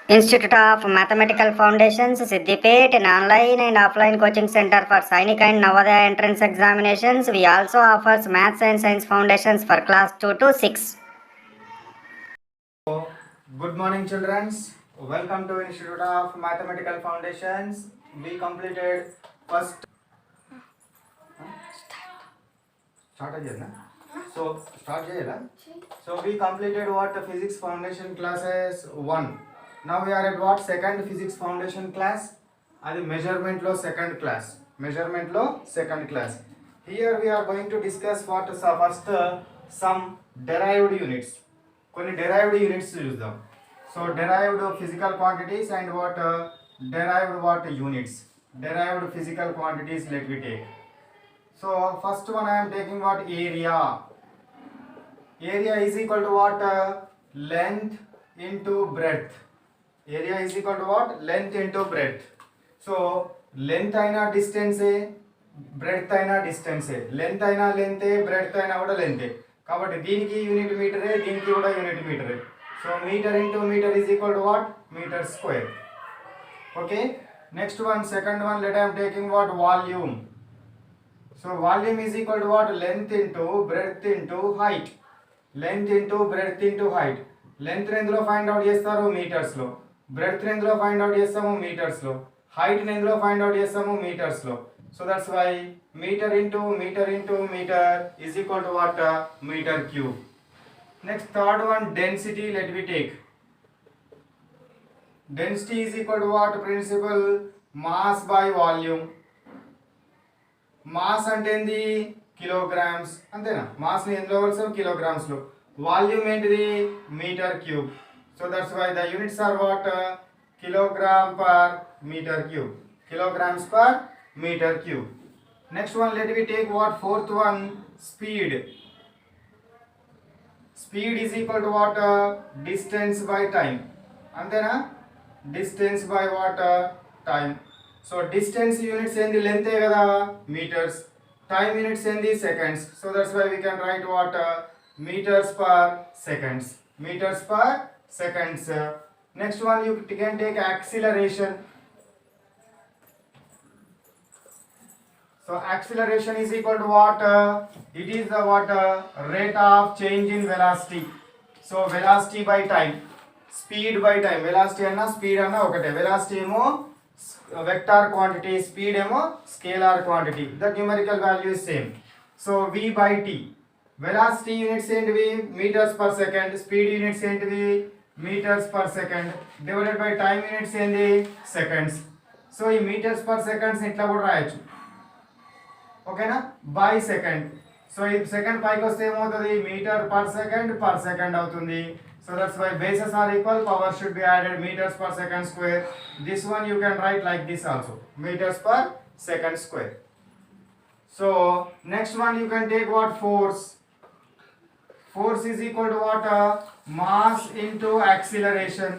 Institute of Mathematical Foundations, Siddipet, an online and offline coaching center for Sainik and Navodaya entrance examinations. We also offers Maths and Science Foundations for class 2 to 6. Good morning, children. Welcome to Institute of Mathematical Foundations. We completed first. Start again, na? Start again. So we completed what physics foundation classes 1. Now we are at what second physics foundation class? Adi measurement lo second class. Measurement lo second class. Here we are going to discuss what first some derived units. కొన్ని derived units చూద్దాం. So derived physical quantities and what derived what units. Derived physical quantities let me take. So first one I am taking what area. Area is equal to what length into breadth. Area is equal to what length into breadth. So length aina distance breadth aina distance. Length aina length breadth aina kuda length. కాబట్టి దీనికి unit మీటరే దీనికి కూడా unit మీటరే. So metre into metre is equal to what metre square. Okay, next one second one let I am taking what volume. So volume is equal to what length into breadth into height. Length into breadth into height. Length ఎందులో find out చేస్తారు మీటర్స్లో, breadth ఎందులో find out చేస్తాము మీటర్స్లో, height ఎందులో find out చేస్తాము మీటర్స్లో. So that's why meter into meter is equal to what meter cube. Next third one density let me take. Density is equal to what principle mass by volume. Mass అంటే ఏంది kilograms అంతేనా, mass ని ఎందులో కొలుస్తాం kilograms లో, volume ఏంటిది metre cube. So that's why the units are what kilogram per metre cube, kilograms per meter cube. Next one let me take what fourth one speed. Speed is equal to what distance by time antena, distance by what time. So distance units endi length e kada meters, time units endi seconds. So that's why we can write what meters per seconds, meters per seconds. Next one you can take acceleration. So acceleration is equal to what it is the what rate of change in velocity. So velocity by time, speed by time. Velocity anna speed anna okate. Velocity emo vector quantity, speed emo scalar quantity. The numerical value is same. So v by t. Velocity units ఏంటివి meters per second, speed units ఏంటివి meters per second, divided by time units ఏంది seconds. So ఈ meters per seconds ఇట్లా కూడా రాయొచ్చు, ఓకేనా, by second. So ఈ second పైకి వస్తే ఏమవుతుంది మీటర్ పర్ సెకండ్ అవుతుంది. So that's why bases are equal, power should be added metres per second square. This one you can write like this also, metres per second square. So next one you can take what force. Force is equal to what mass into acceleration.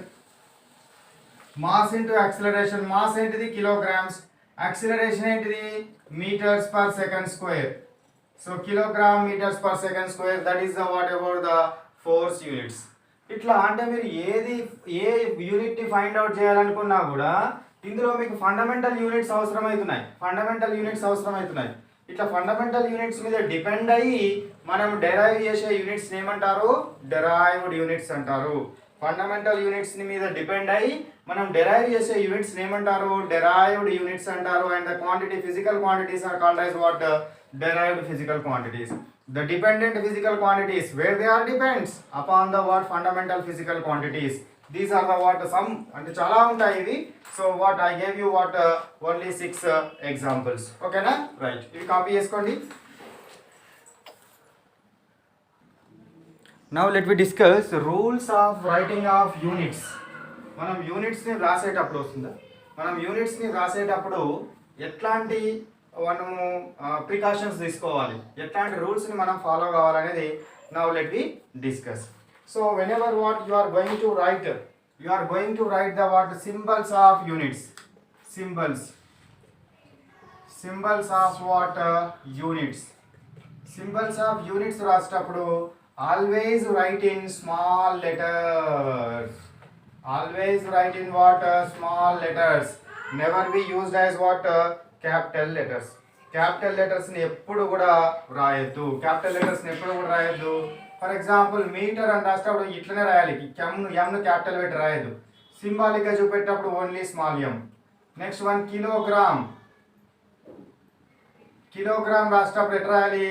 Mass into acceleration, mass ఏంటిది kilograms, acceleration ఏంటిది meters per second square. So kilogram meters per second square, that is the what about the force units. ఇట్లా అంటే మీరు ఏ unit ని find out చేయాలనుకున్నా కూడా ఇందులో మీకు ఫండమెంటల్ యూనిట్స్ అవసరమవుతున్నాయి, ఇట్లా ఫండమెంటల్ యూనిట్స్ మీద డిపెండ్ అయ్యి మనం డెరైవ్ చేసే యూనిట్స్ ఏమంటారు డెరైవ్డ్ యూనిట్స్ అంటారు. ఫండమెంటల్ యూనిట్స్ మీద డిపెండ్ అయ్యి మనం డెరైవ్ చేసే యూనిట్స్ ఏమంటారు డెరైవ్డ్ యూనిట్స్ అంటారు. And the quantity physical quantities are called as what derived physical quantities. The dependent physical quantities, where they are depends upon the what fundamental physical quantities. These are the what some అంటే చాలా ఉంటాయి ఇవి. So what I gave you what only 6 examples. ఓకేనా, right, ఇవి copy చేసుకోండి. Now let me discuss rules of writing of units. మనం యూనిట్స్ని రాసేటప్పుడు వస్తుందా, మనం యూనిట్స్ని రాసేటప్పుడు ఎట్లాంటి మనము ప్రికాషన్స్ తీసుకోవాలి, ఎట్లాంటి రూల్స్ని మనం ఫాలో కావాలనేది now let we discuss. So whenever what you are going to write, you are going to write the what symbols of units, symbols of what units. Symbols of units రాసేటప్పుడు always write in small letters. Always write in what small letters. Never be used as what capital letters. Capital లెటర్స్ని ఎప్పుడు కూడా రాయొద్దు. Capital లెటర్స్ని ఎప్పుడు కూడా రాయొద్దు. For example metre అని రాసేటప్పుడు ఇట్లనే రాయాలి. ఎంను క్యాపిటల్ పెట్టి రాయొద్దు. సింబాలిక్గా చూపెట్టేటప్పుడు only small M. Next one kilogram. Kilogram రాసేటప్పుడు ఎట్లా రాయాలి?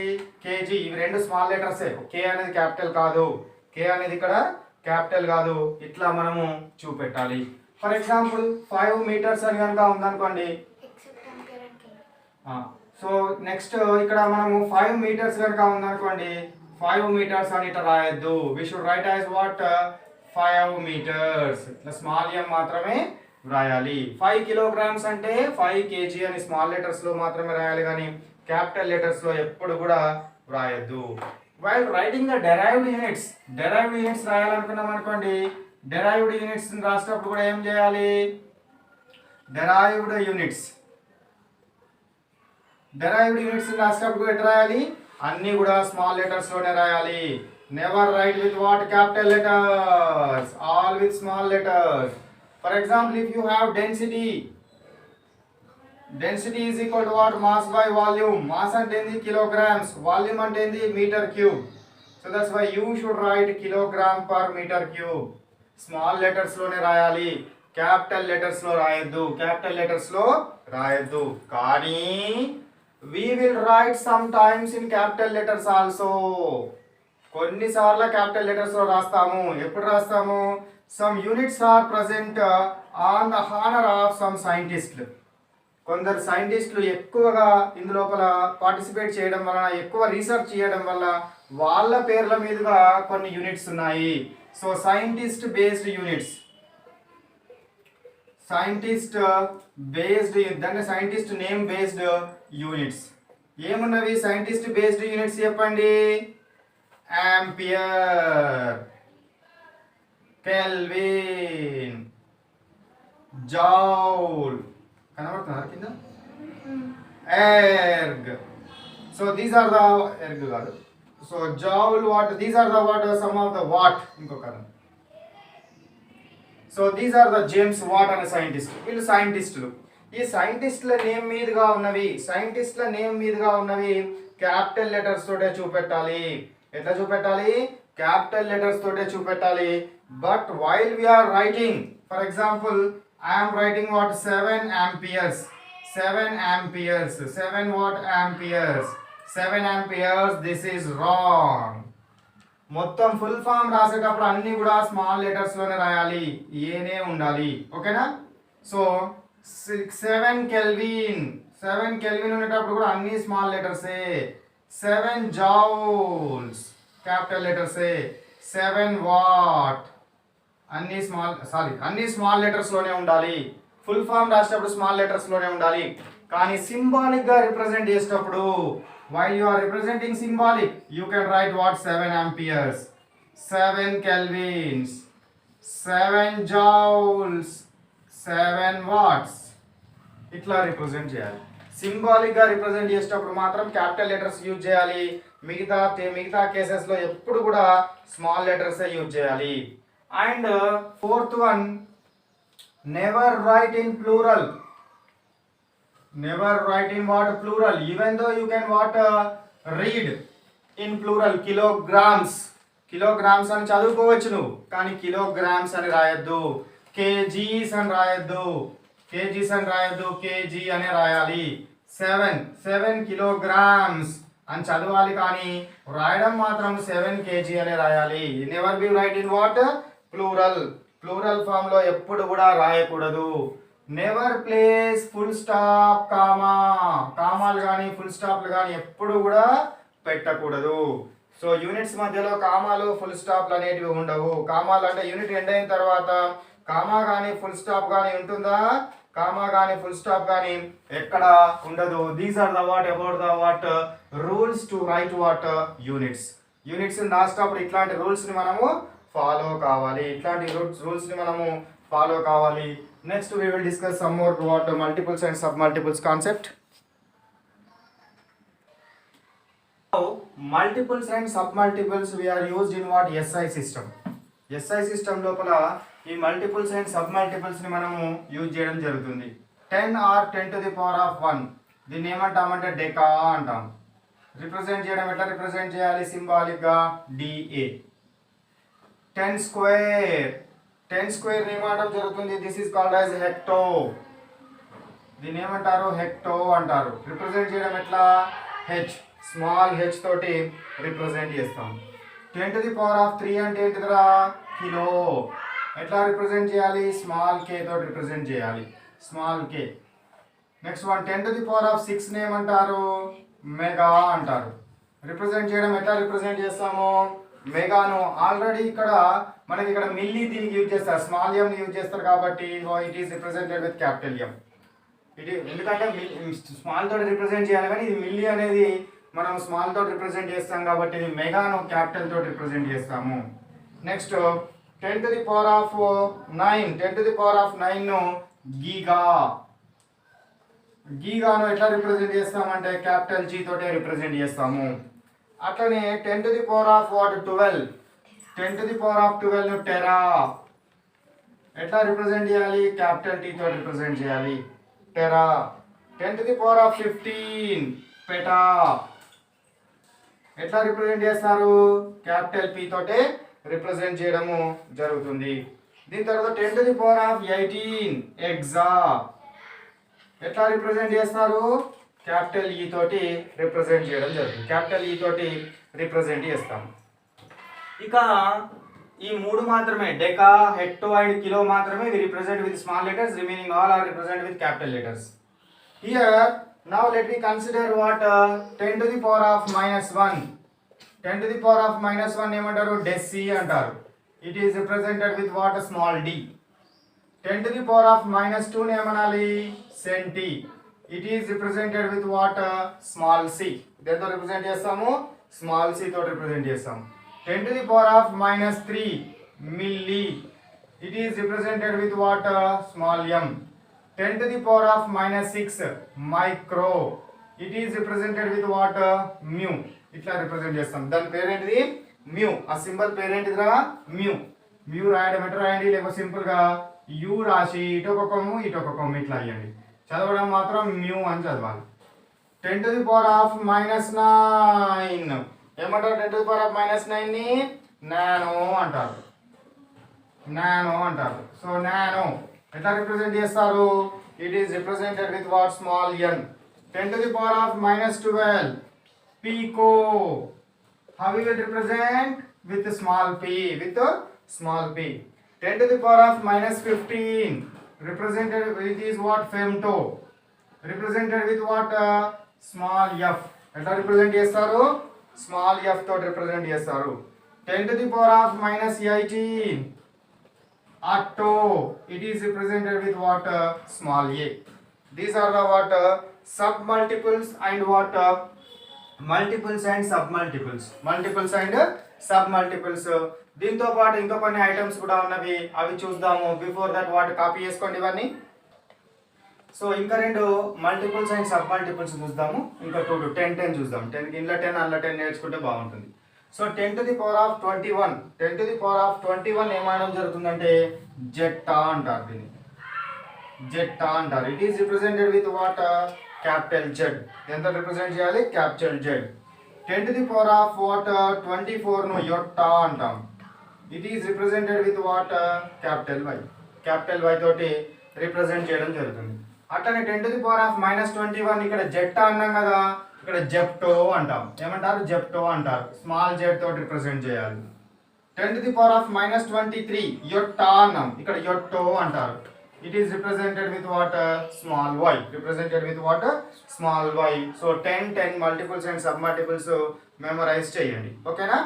కేజీ. ఇవి రెండు స్మాల్ లెటర్సే. కే అనేది క్యాపిటల్ కాదు. కే అనేది ఇక్కడ క్యాపిటల్ కాదు. ఇట్లా మనము చూపెట్టాలి. ఫర్ ఎగ్జాంపుల్ 5 మీటర్స్ అని కనుక ఉందనుకోండి. సో నెక్స్ట్ ఇక్కడ మనము 5 మీటర్స్ కనుక ఉందనుకోండి, 5 మీటర్స్ అని ఇట్లా రాయొద్దు. We should write as what 5 metres. ఇట్లా స్మాల్ ఎం మాత్రమే రాయాలి. 5 కిలోగ్రామ్స్ అంటే 5 కేజీ అని స్మాల్ లెటర్స్ లో మాత్రమే రాయాలి, కానీ క్యాపిటల్ లెటర్స్ లో ఎప్పుడు కూడా రాయొద్దు. While writing the derived units రాయాలనుకున్నాం అనుకోండి, డెరైవ్డ్ యూనిట్స్ రాసేటప్పుడు కూడా ఏం చేయాలి? డెరైవ్డ్ యూనిట్స్ రాసేటప్పుడు కూడా ఎట్లా రాయాలి? అన్నీ కూడా స్మాల్ లెటర్స్ లోనే రాయాలి. Never write with what capital letters, all with small letters. For example if you have density is equal to what? Mass by volume. Mass అంటే ఏంది? కిలోగ్రామ్స్. వాల్యూమ్ అంటే ఏంది? Metre cube. So that's why you should write kilogram per metre cube. Small letters లోనే రాయాలి, capital letters లో రాయొద్దు. కానీ we will write sometimes in capital letters also. కొన్నిసార్లు capital letters లో రాస్తాము. ఎప్పుడు రాస్తాము? some units are present on the honor of some scientists. కొందరు సైంటిస్టులు ఎక్కువగా ఇందులోపల పార్టిసిపేట్ చేయడం వలన, ఎక్కువ రీసెర్చ్ చేయడం వల్ల వాళ్ళ పేర్ల మీదుగా కొన్ని యూనిట్స్ ఉన్నాయి. సో సైంటిస్ట్ బేస్డ్ యూనిట్స్, దాన్ని సైంటిస్ట్ నేమ్ బేస్డ్ యూనిట్స్. ఏమున్నవి సైంటిస్ట్ బేస్డ్ యూనిట్స్ చెప్పండి? Ampere, kelvin, joule. కనబడుతున్నారు కింద? Erg. So these are the erg కాదు. So joule, watt, these are the watt, some of the watt. ఇంకొక so these are the James Watt అనే scientist. వీళ్ళు సైంటిస్టులు. ఈ సైంటిస్టుల నేమ్ మీదుగా ఉన్నవి క్యాపిటల్ లెటర్స్ తోటే చూపెట్టాలి. ఎట్లా చూపెట్టాలి? క్యాపిటల్ లెటర్స్ తోటే చూపెట్టాలి. But while we are writing, for example I am writing what 7 amperes. 7 what amperes? 7 amperes. This is wrong. మొత్తం ఫుల్ ఫామ్ రాసేటప్పుడు అన్ని కూడా స్మాల్ లెటర్స్ లోనే రాయాలి, ఏనే ఉండాలి. ఓకేనా? సో 7 కెల్విన్ ఉండేటప్పుడు కూడా అన్ని స్మాల్ లెటర్సే. 7 జౌల్స్ క్యాపిటల్ లెటర్సే. 7 వాట్ అన్ని స్మాల్ లెటర్స్ లోనే ఉండాలి. ఫుల్ ఫామ్ రాసేటప్పుడు స్మాల్ లెటర్స్ లోనే ఉండాలి. కానీ సింబాలిక్ గా రిప్రజెంట్ చేసేటప్పుడు, while you are representing symbolic, you can write what 7 amperes, 7 kelvins, 7 joules, 7 watts. ఇట్లా రిప్రజెంట్ చేయాలి. సింబాలిక్ గా రిప్రజెంట్ చేసేటప్పుడు మాత్రం క్యాపిటల్ లెటర్స్ యూజ్ చేయాలి. మిగతా కేసెస్ లో ఎప్పుడు కూడా స్మాల్ లెటర్స్ యూజ్ చేయాలి. And fourth one, never write in plural. Never write in what? Plural. Even though you can what read in plural. kilograms అని చదువుకోవచ్చు నువ్వు, కానీ కిలోగ్రామ్స్ అని రాయొద్దు. kgs అని రాయొద్దు. kg అనే రాయాలి. 7 kilograms అని చదవాలి, కానీ రాయడం మాత్రం 7 kg అనే రాయాలి. Never be write in what? Plural form లో ఎప్పుడు కూడా రాయకూడదు. నెవర్ ప్లేస్ ఫుల్ స్టాప్ కామాలు కానీ ఫుల్ స్టాప్లు కానీ ఎప్పుడు కూడా పెట్టకూడదు. సో యూనిట్స్ మధ్యలో కామాలు ఫుల్ స్టాప్లు అనేటివి ఉండవు. కామాలు అంటే యూనిట్ ఎండ్ అయిన తర్వాత కామా కానీ ఫుల్ స్టాప్ కానీ ఉంటుందా? కామా కానీ ఫుల్ స్టాప్ కానీ ఎక్కడ ఉండదు. These are the what about the what rules to write what units రాసేటప్పుడు ఇట్లాంటి రూల్స్ ని మనము ఫాలో కావాలి. Next we will discuss some more what multiples and submultiples concept. Now multiples and submultiples we are used in what? SI system. SI system లోపల ఈ multiples and sub మల్టిపుల్స్ని మనము use చేయడం జరుగుతుంది. 10 ఆర్ 10⁻1 దీన్ని ఏమంటామంటే డెకా అంటాం. రిప్రజెంట్ చేయడం ఎట్లా రిప్రజెంట్ చేయాలి? సింబాలిక్గా డిఏ. 10 స్క్వేర్, 10 స్క్వేర్ ఏమంటాం జరుగుతుంది? This is called as hecto. దీన్ని ఏమంటారు? హెక్టో అంటారు. రిప్రజెంట్ చేయడం ఎట్లా? హెచ్, స్మాల్ హెచ్ తోటి రిప్రజెంట్ చేస్తాం. 10⁻3 అంటే ఏంటిదిరా? కిలో. ఎట్లా రిప్రజెంట్ చేయాలి? స్మాల్ కే తోటి రిప్రజెంట్ చేయాలి, స్మాల్ కే. నెక్స్ట్ వన్ 10⁻6 ఏమంటారు? మెగా అంటారు. రిప్రజెంట్ చేయడం ఎట్లా రిప్రజెంట్ చేస్తాము? మెగాను ఆల్రెడీ ఇక్కడ మనకి ఇక్కడ మిల్లీ దీనికి యూజ్ చేస్తారు, స్మాల్ ఎం యూజ్ చేస్తారు కాబట్టి it is represented with capital M. ఇది ఎందుకంటే స్మాల్ తోటి రిప్రజెంట్ చేయాలి, కానీ ఇది మిల్లీ అనేది మనం స్మాల్ తోటి రిప్రజెంట్ చేస్తాం కాబట్టి ఇది మెగాను క్యాపిటల్ తోటి రిప్రజెంట్ చేస్తాము. నెక్స్ట్ 10⁻9, 10⁻9 ను గీగా. గీగాను ఎట్లా రిప్రజెంట్ చేస్తామంటే క్యాపిటల్ జీ తోటే రిప్రజెంట్ చేస్తాము. అట్లనే 10⁻12, 10⁻12 ను టెరా. ఎట్లా రిప్రజెంట్ చేయాలి? క్యాపిటల్ టీ తోటి రిప్రజెంట్ చేయాలి, టెరా. 10⁻15 పెటా. ఎట్లా రిప్రజెంట్ చేస్తారు? క్యాపిటల్ పి తోటే రిప్రజెంట్ చేయడము జరుగుతుంది. దీని తర్వాత 10⁻18 ఎగ్జా. ఎట్లా రిప్రజెంట్ చేస్తారు? క్యాపిటల్ ఈ తోటి రిప్రజెంట్ చేయడం జరుగుతుంది, క్యాపిటల్ ఈ తోటి రిప్రజెంట్ చేస్తాం. ఇక ఈ మూడు మాత్రమే, డెకా, హెక్టో అండ్ కిలో మాత్రమే we represent with small letters, remaining all are represent with capital letters. Here now let me consider what 10⁻1. 10⁻1 ఏమంటారు? డెసి అంటారు. It is represented with what? Small D. 10⁻2 ఏమనాలి? Centi. It is represented with what? Small C. దేంతో represent చేస్తాము? Small C తోటి represent చేస్తాము. 10⁻3 milli. It is represented with what? Small M. 10⁻6 micro. It is represented with what? Mu. ఇట్లా represent చేస్తాం. దాని పేరేంటిది? Mu. ఆ symbol పేరేంటిదిరా? Mu. Mu రాయడం ఎట్లా రాయండి? లేకపోతే సింపుల్ గా యూ రాసి ఇటొక కొమ్ము ఇటొక కొమ్ము ఇట్లా అయ్యండి. చదవడం మాత్రం మ్యూ అని చదవాలి. 10⁻9 ఏమంటారు? 10⁻9 ని నానో అంటారు, నానో అంటారు. సో నానో ఎట్లా రిప్రజెంట్ చేస్తారు? It is represented with what? Small N. 10⁻12 pico. How we will represent? With small P, with small P. 10⁻15 represented with is what? Femto. Represented with what? Small f. ఎట్లా represent చేస్తారు? Small F తోటి represent చేస్తారు. 10⁻18 atto. It is represented with what? Small A. These are the what? Sub multiples and what? Multiples and sub multiples. Multiples and sub multiples. దీంతో పాటు ఇంకా కొన్ని items కూడా ఉన్నవి, అవి చూద్దాము. బిఫోర్ దట్ వాటి కాపీ చేసుకోండి ఇవన్నీ. సో ఇంకా రెండు మల్టిపుల్స్ అండ్ సబ్ మల్టిపుల్స్ చూద్దాము. ఇంకా 2 to 10 చూద్దాం. 10కి ఇంట్లో 10 అందులో 10 నేర్చుకుంటే బాగుంటుంది. సో 10⁻21, 10⁻21 ఏమనడం జరుగుతుందంటే జెట్టా అంటారు. దీన్ని జెట్టా అంటారు. It is represented with what? Capital Z. ఎంత రిప్రజెంట్ చేయాలి? Capital Z. 10⁻24 ను యొట్టా అంటాం. It is represented with what? Capital Y. Capital Y తోటి రిప్రజెంట్ చేయడం జరుగుతుంది. అట్లనే 10⁻21 ఇక్కడ జెట్టా అన్నాం కదా, ఇక్కడ జెప్టో అంటాం. ఏమంటారు? జెప్టో అంటారు. స్మాల్ జెడ్ తోటి రిప్రజెంట్ చేయాలి. 10⁻23 యొట్టా అన్నాం, ఇక్కడ యొట్టో అంటారు. It is represented with what? Small Y. Represented with what? Small Y. So 10 multiples and sub multiples memorize చేయండి. ఓకేనా?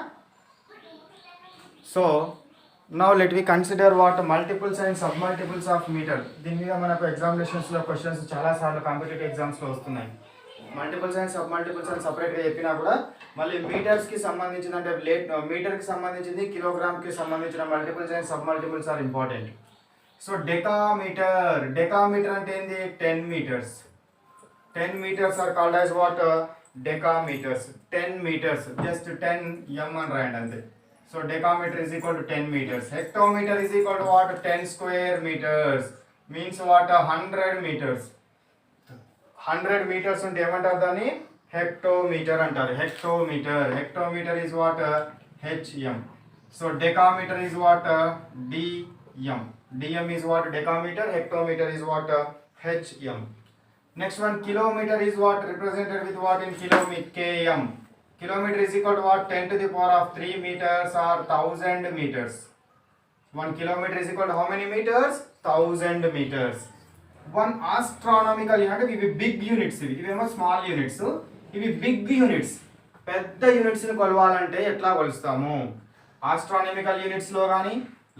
So now let we consider what? Multiples and sub multiples of meter. దీని మీద మనకు ఎగ్జామినేషన్స్లో questions చాలాసార్లు competitive ఎగ్జామ్స్లో వస్తున్నాయి. Multiples and sub multiples అని సపరేట్గా చెప్పినా కూడా మళ్ళీ మీటర్స్కి సంబంధించిన, అంటే మీటర్కి సంబంధించింది, కిలోగ్రామ్కి సంబంధించిన multiples and sub multiples are important. So decametre. Decametre అంటే ఏంది? 10 meters. 10 meters are called as what? Decametres. 10 meters. Just 10 m అని రాయండి అంతే. So decameter is equal to 10 meters. Hectometer is equal to what? 10 square meters. Means what? 100 meters. 100 meters ఉంటే ఏమంటారు దాన్ని? హెక్టోమీటర్ అంటారు. హెక్టోమీటర్ is what? HM. So decameter is what? DM. DM is what? Decameter. Hectometer is what? HM. Next one, kilometer is what? Represented with what in kilometer? km. Kilometer is equal to what? 10 to the power of 3 meters or 1000 meters. 1 kilometer is equal to how many meters? 1000 meters. One astronomical unit, ఇవి big units, ఇవేమో small units, ఇవి big units. పెద్ద యూనిట్స్ని కొలవాలంటే ఎట్లా కొలుస్తాము? Astronomical యూనిట్స్లో కానీ,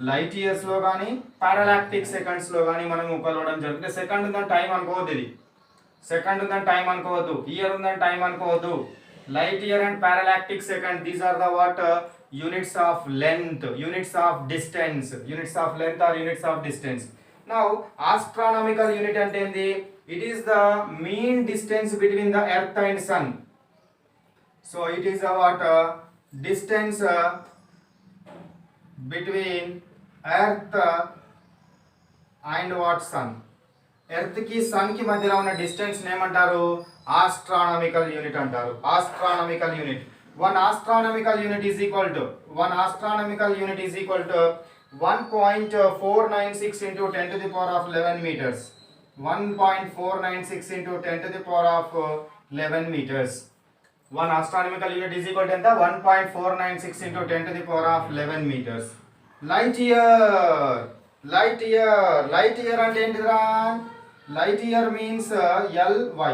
light ఇయర్స్లో కానీ, పారాలాక్టిక్ సెకండ్స్లో కానీ మనము కొలవడం జరుగుతుంది. సెకండ్ ఉందని టైం అనుకోవద్దు, ఇది సెకండ్ ఉందని టైం అనుకోవద్దు, ఇయర్ ఉందని టైం అనుకోవద్దు. Light year and parallactic second, these are the what? Units of length, units of distance, units of length are units of distance. Now astronomical unit అంటే ఏంది? It is the mean distance between the earth and sun. So it is what? Distance between earth and what? Sun. Earth కి sun కి మధ్యలో ఉన్న distance ఏమంటారు? Astronomical unit అంటారు. Astronomical unit. One astronomical unit is equal to 1.496 into 10 to the power of 11 meters. 1.496 into 10 to the power of 11 meters. One astronomical unit is equal to 1.496 into 10 to the power of 11 meters. Light year అంటే ఏంటిరా? Light year means LY.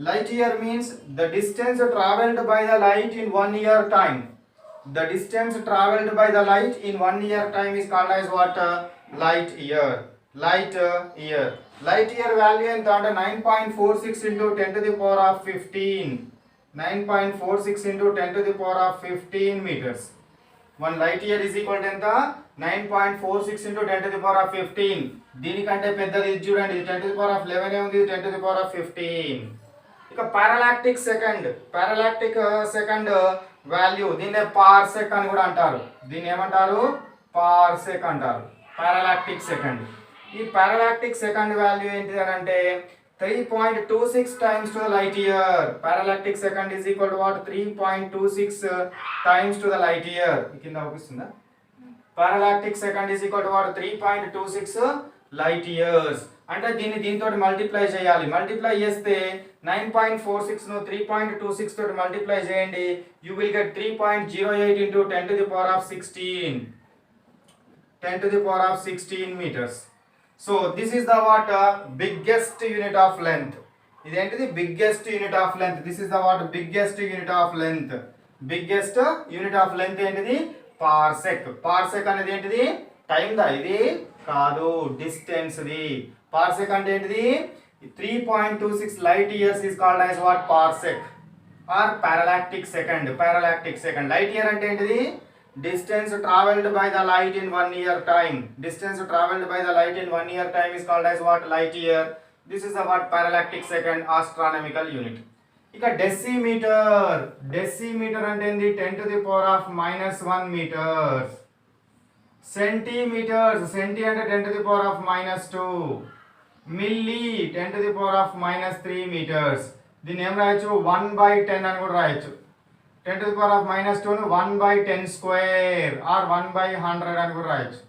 Light year means the distance traveled by the light in 1 year time. The distance traveled by the light in 1 year time is called as what? Light year. Light year value ఎంత అంటే 9.46 into 10 to the power of 15. 9.46 into 10 to the power of 15 meters. One light year is equal to ఎంత? 9.46 into 10 to the power of 15. దీనికంటే పెద్దది ఇది చూడండి, 10 to the power of 11 ఏ ఉంది, 10 to the power of 15. ఇక పారాలాక్టిక్ second value, దీన్నే parsec అని కూడా అంటారు. దీన్ని ఏమంటారు? పార్సెక్ అంటారు. పారాలాక్టిక్ సెకండ్. ఈ పారాలాక్టిక్ సెకండ్ వాల్యూ ఏంటి అని అంటే 3.26 times to the light year. Parallactic second is equal to what? 3.26 times to the light year. కింద అవుపిస్తుందా? Parallactic second is equal to what? 3.26 light years. అంటే దీంతో మల్టిప్లై చేయాలి. మల్టిప్లై చేస్తే 9.46 ను 3.26 తోటి మల్టిప్లై చేయండి. You will get 3.08 into 10 to the power of 16. 10 to the power of 16 meters. So this is the what? Biggest unit of length. ఇదేంటిది? Biggest unit of length. This is the what? Biggest unit of length. Biggest unit of length ఏంటిది? Parsec. Parsec అనేది ఏంటిది? Time దా, ఇది కాదు, distance the. Parsec అంటే ఏంటిది? 3.26 light years is called as what? Parsec or parallactic second. Parallactic second. Light year అంటే ఏంటిది? Distance traveled by the light in 1 year time. Distance traveled by the light in 1 year time is called as what? Light year. This is the what? Parallactic second astronomical unit. ఇక decimetre. Decimetre అంటే ఏంది? 10 to the power of -1 meters. Centimetres. Centi అంటే 10 to the power of -2. Milli 10 to the power of -3 meters. దీన్ని ఏం రాయొచ్చు? 1/10 అని కూడా రాయొచ్చు. 10 to the power of -2 ను 1/10 square or 1/100 అని కూడా రాయొచ్చు.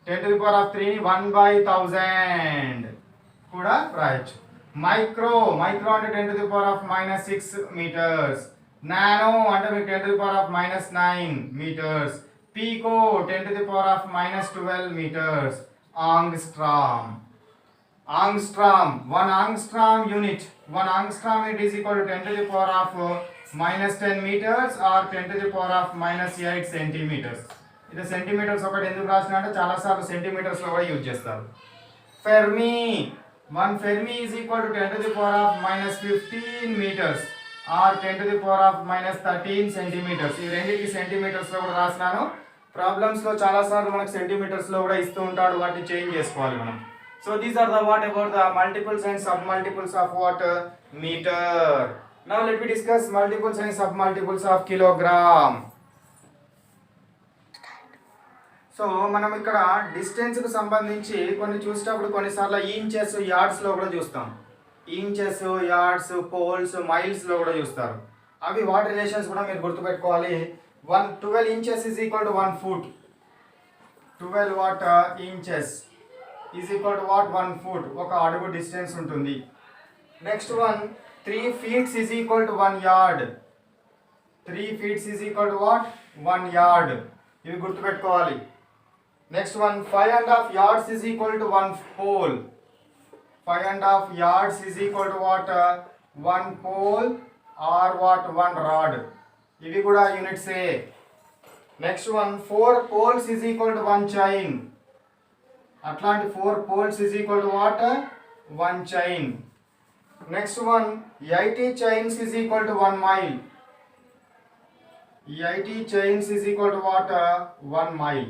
10 to the power of 3 ని 1/1000 కూడా రాయొచ్చు. మైక్రో అంటే 10 to the power of -6 meters. Nano అంటే మీకు 10 to the power of -9 meters. పీకో 10 to the power of -12 meters. Angstrom. 1 angstrom unit. 1 angstrom unit is equal to 10 to the power of -10 meters or 10 to the power of -8 centimeters. ఇది centimetres ఒకటి ఎందుకు రాసిన అంటే చాలా సార్లు centimetres లో కూడా use చేస్తారు. Fermi. 1 Fermi is equal to 10 to the power of -15 meters or 10 to the power of -13 centimeters. ఈ రెండింటికి సెంటీమీటర్స్ లో కూడా రాసినాను. ప్రాబ్లమ్స్ లో చాలా సార్లు మనకు సెంటీమీటర్స్ లో కూడా ఇస్తూ ఉంటాడు, వాటిని చేంజ్ చేసుకోవాలి మనం. So these are the what about the multiples and submultiples of what? Meter. Now let me discuss multiples and submultiples of kilogram. So మనం ఇక్కడ డిస్టెన్స్కి సంబంధించి కొన్ని చూసేటప్పుడు కొన్నిసార్లు ఇంచెస్ యార్డ్స్లో కూడా చూస్తాం. ఇంచెస్, యార్డ్స్, పోల్స్, మైల్స్లో కూడా చూస్తారు. అవి వాటి రిలేషన్స్ కూడా మీరు గుర్తుపెట్టుకోవాలి. 12 inches is equal to 1 foot. 12 what inches is equal to what 1 foot. ఒక అడుగు డిస్టెన్స్ ఉంటుంది. Next one 3 feet is equal to 1 yard. 3 feet is equal to what 1 yard. ఇవి గుర్తుపెట్టుకోవాలి. Next one 5.5 yards is equal to 1 pole. 5.5 yards is equal to what 1 pole or what 1 rod. ఇవి కూడా units A. Next one 4 poles is equal to 1 chain. అట్లాంటి 4 poles is equal to what 1 chain. Next one 80 chains is equal to 1 mile. 80 chains is equal to what 1 mile.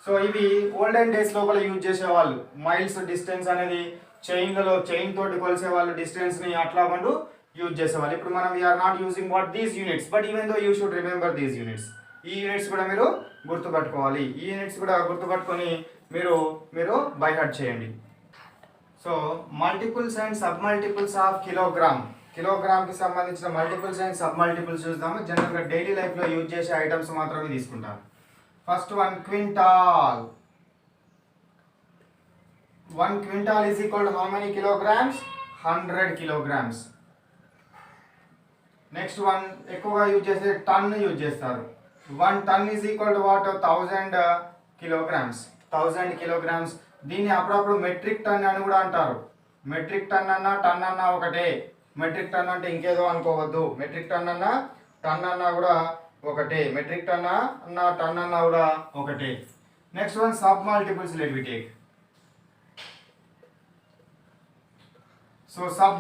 So ఇవి olden days లోపల use చేసేవాళ్ళు. Miles distance అనేది chain తోటి కొలిసేవాళ్ళు డిస్టెన్స్ని, అట్లా వాళ్ళు యూజ్ చేసేవాళ్ళు. ఇప్పుడు మనం we are not using what these units, but even though you should remember these units. ఈ యూనిట్స్ కూడా మీరు గుర్తుపట్టుకోవాలి. ఈ యూనిట్స్ కూడా గుర్తుపట్టుకొని మీరు బై హార్ట్ చేయండి. So multiples and sub multiples of కిలోగ్రామ్కి సంబంధించిన మల్టిపుల్స్ అండ్ సబ్ మల్టిపుల్స్ చూద్దాము. జనరల్గా డైలీ లైఫ్లో యూజ్ చేసే ఐటమ్స్ మాత్రమే తీసుకుంటారు. First one quintal. 1 quintal is equal to how many kilograms? 100 kilograms. Next one ఎక్కువగా యూజ్ చేసే టన్ యూజ్ చేస్తారు. 1 ton is equal to what 1000 kilograms. 1000 kilograms. దీన్ని అప్పుడప్పుడు మెట్రిక్ టన్ అని కూడా అంటారు. మెట్రిక్ టన్ అన్నా ఒకటే. మెట్రిక్ టన్ అంటే ఇంకేదో అనుకోవద్దు. మెట్రిక్ టన్ అన్నా కూడా ఒకటే. మెట్రిక్ టన్ అన్నా కూడా ఒకటే. Next one sub multiples let we take. So sub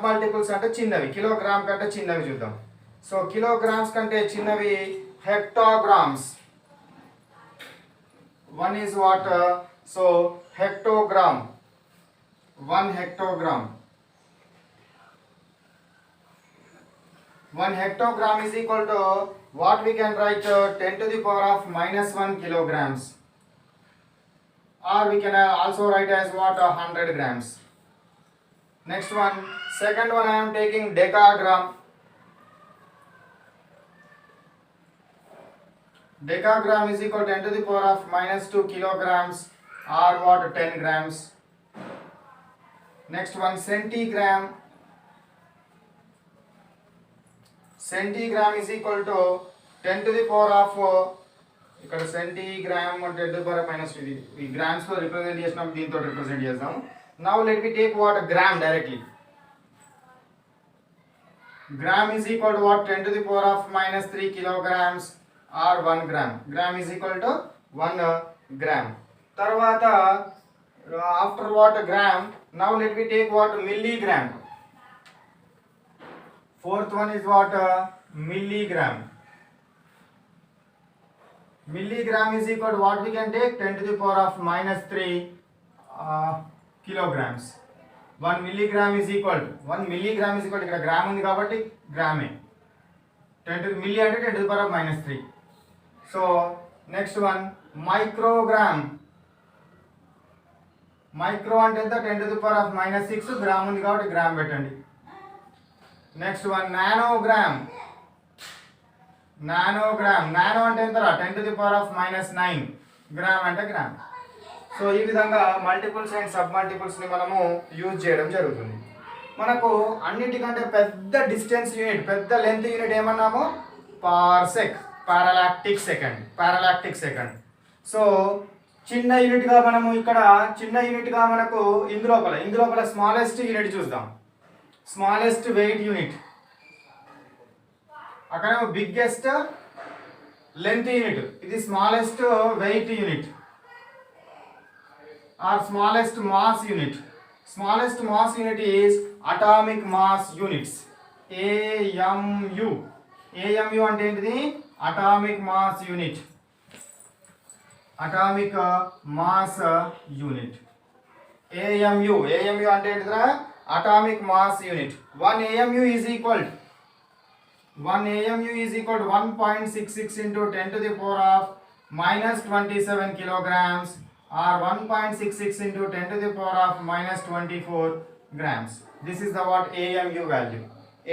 multiples అంటే చిన్నవి, కిలోగ్రామ్ కంటే చిన్నవి చూద్దాం. సో కిలోగ్రామ్స్ కంటే చిన్నవి hectograms. One is what so hectogram. 1 hectogram. 1 hectogram is equal to what we can write 10 to the power of minus 1 kilograms, or we can also write as what 100 grams. Next one, second one I am taking decagram. Decagram is equal to 10 to the power of minus 2 kilograms, or what 10 grams. Next one, centigram. Centigram is equal to 10 to the power of ఇక్కడ centigram 10 to the power of minus 2. ఈ grams లో represent చేసినప్పుడు దీంతో represent చేద్దాం. Now let me take what gram directly. Gram is equal to what 10 to the power of minus 3 kilograms or 1 gram. Gram is equal to 1 gram. తర్వాత after what gram, now let me take what milligram. Fourth one is what milligram. Milligram is equal to what we can take 10 to the power of minus 3 kilograms. 1 milligram is equal to ఇక్కడ gram ఉంది కాబట్టి గ్రామే. 10 to milli అంటే 10 to the power of minus 3. So next one microgram. Micro అంటే ఎంత 10 to the power of minus 6, gram ఉంది కాబట్టి gram పెట్టండి. Next one nanogram. Nano అంటే ఎంత 10 to the power of minus 9, gram అంటే గ్రామ్. సో ఈ విధంగా మల్టిపుల్స్ అండ్ సబ్ మల్టిపుల్స్ని మనము యూజ్ చేయడం జరుగుతుంది. మనకు అన్నిటికంటే పెద్ద డిస్టెన్స్ యూనిట్, పెద్ద లెంత్ యూనిట్ ఏమన్నాము? Parsec, parallactic second. సో చిన్న యూనిట్గా మనము ఇక్కడ మనకు ఇందులోపల స్మాలెస్ట్ యూనిట్ చూద్దాం. Smallest weight unit. అక్కడ బిగ్గెస్ట్ లెంత్ యూనిట్, ఇది smallest weight unit or smallest mass unit. Smallest mass unit is atomic mass units. AMU అంటే ఏంటిది? atomic mass unit. atomic mass unit. AMU అంటే ఏంటిదిరా? atomic mass unit. 1 AMU is equal to 1.66 into 10 to the power of minus 27 kilograms or 1.66 into 10 to the power of minus 24 grams. This is the what AMU value.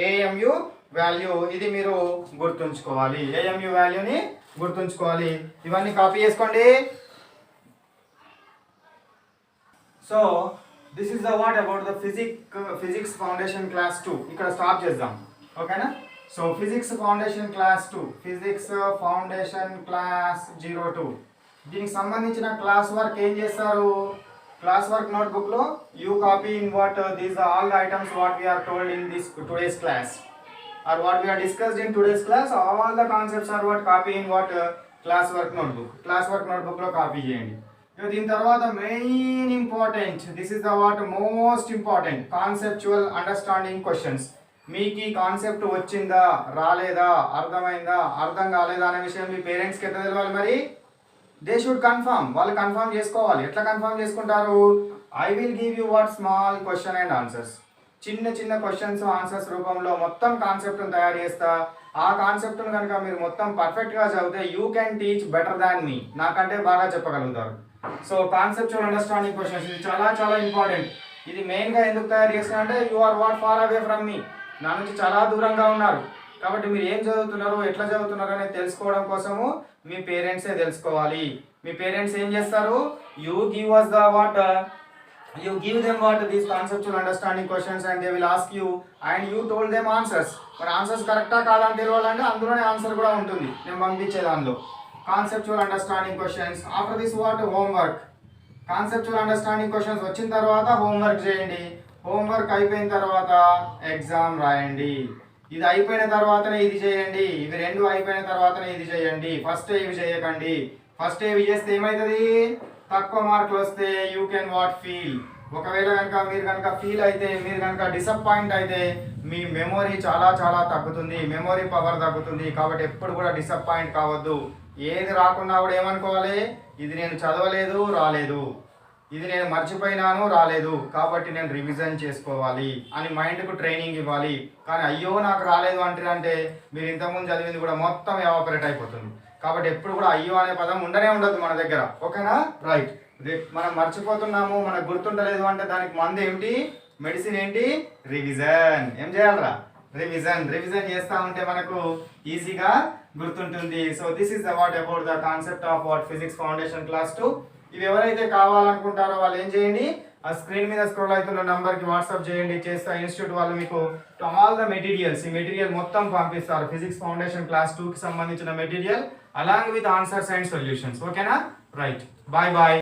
AMU value ఇది మీరు గుర్తుంచుకోవాలి. AMU వాల్యూని గుర్తుంచుకోవాలి. ఇవన్నీ copy చేసుకోండి. So this is the what about the physics foundation class 2. ఇక్కడ stop చేద్దాం, ఓకేనా? So physics foundation class 2, physics foundation class 02. దీనికి సంబంధించిన క్లాస్ వర్క్ ఏం చేస్తారు? క్లాస్ వర్క్ నోట్బుక్ లో you copy in what these are all the items what we are told in this today's class or what we are discussed in today's class. All the concepts are what copy in what class work notebook. Class work notebook lo copy cheyandi. దీని తర్వాత main important, this is the what most important, conceptual understanding questions. మీకు ఈ concept వచ్చిందా, రాలేదా, అర్థమైందా, అర్థం కాలేదా అనే విషయం మీ పేరెంట్స్కి ఎట్లా తెలవాలి? మరి దే షుడ్ కన్ఫర్మ్, వాళ్ళు కన్ఫర్మ్ చేసుకోవాలి. ఎట్లా కన్ఫర్మ్ చేసుకుంటారు? I will give you what small question and answers. చిన్న చిన్న క్వశ్చన్స్ ఆన్సర్స్ రూపంలో మొత్తం కాన్సెప్ట్ను తయారు చేస్తా. ఆ కాన్సెప్ట్ను కనుక మీరు మొత్తం పర్ఫెక్ట్గా చదివితే you can teach better than me, నాకంటే బాగా చెప్పగలుగుతారు. సో కాన్సెప్చువల్ అండర్స్టాండింగ్ క్వశ్చన్స్ ఇది చాలా చాలా ఇంపార్టెంట్. ఇది మెయిన్గా ఎందుకు తయారు చేస్తున్నా అంటే you are what far away from me, నా నుంచి చాలా దూరంగా ఉన్నారు కాబట్టి మీరు ఏం చదువుతున్నారు, ఎట్లా చదువుతున్నారు అనేది తెలుసుకోవడం కోసము మీ పేరెంట్సే తెలుసుకోవాలి. మీ పేరెంట్స్ ఏం చేస్తారు? You give us the what, you give them what these conceptual understanding questions and they will ask you and you told them answers. మరి ఆన్సర్స్ కరెక్టా కాదా అని తెలియాలంటే అందులోనే ఆన్సర్ కూడా ఉంటుంది నేను పంపించే దానిలో. Conceptual understanding questions. After this what homework. Conceptual understanding questions వచ్చిన తర్వాత హోంవర్క్ చేయండి. హోంవర్క్ అయిపోయిన తర్వాత ఎగ్జామ్ రాయండి. ఇది అయిపోయిన తర్వాతనే ఇది చేయండి, ఇవి రెండు అయిపోయిన తర్వాతనే ఇది చేయండి. ఫస్ట్ ఇవి చేయకండి. ఫస్ట్ ఇవి చేస్తే ఏమవుతుంది? తక్కువ మార్కులు వస్తే యూ కెన్ వాట్ ఫీల్. ఒకవేళ కనుక మీరు కనుక ఫీల్ అయితే, మీరు కనుక డిసప్పాయింట్ అయితే మీ మెమొరీ చాలా చాలా తగ్గుతుంది, మెమొరీ పవర్ తగ్గుతుంది. కాబట్టి ఎప్పుడు కూడా డిసప్పాయింట్ కావద్దు. ఏది రాకున్నా కూడా ఏమనుకోవాలి? ఇది నేను చదవలేదు, రాలేదు, ఇది నేను మర్చిపోయినాను, రాలేదు, కాబట్టి నేను రివిజన్ చేసుకోవాలి అని మైండ్కు ట్రైనింగ్ ఇవ్వాలి. కానీ అయ్యో నాకు రాలేదు అంటే మీరు ఇంతకుముందు చదివింది కూడా మొత్తం ఎవాపరేట్ అయిపోతుంది. కాబట్టి ఎప్పుడు కూడా అయ్యో అనే పదం ఉండనే ఉండదు మన దగ్గర, ఓకేనా? రైట్. మనం మర్చిపోతున్నాము, మనకు గుర్తుండలేదు అంటే దానికి మందు ఏమిటి, మెడిసిన్ ఏంటి? రివిజన్. ఏం చేయాలరా? రివిజన్ చేస్తూ ఉంటే మనకు ఈజీగా గుర్తుంటుంది. So this is the what about the concept of what physics foundation class 2. ఇవి ఎవరైతే కావాలనుకుంటారో వాళ్ళు ఏం చేయండి, ఆ స్క్రీన్ మీద స్క్రోల్ అవుతున్న నంబర్కి వాట్సాప్ చేయండి. చేస్తా ఇన్స్టిట్యూట్ వాళ్ళు మీకు ఆల్ ద మెటీరియల్స్, ఈ మెటీరియల్ మొత్తం పంపిస్తారు. ఫిజిక్స్ ఫౌండేషన్ క్లాస్ 2కి సంబంధించిన material along with answers and solutions, ఓకేనా? రైట్. Bye bye.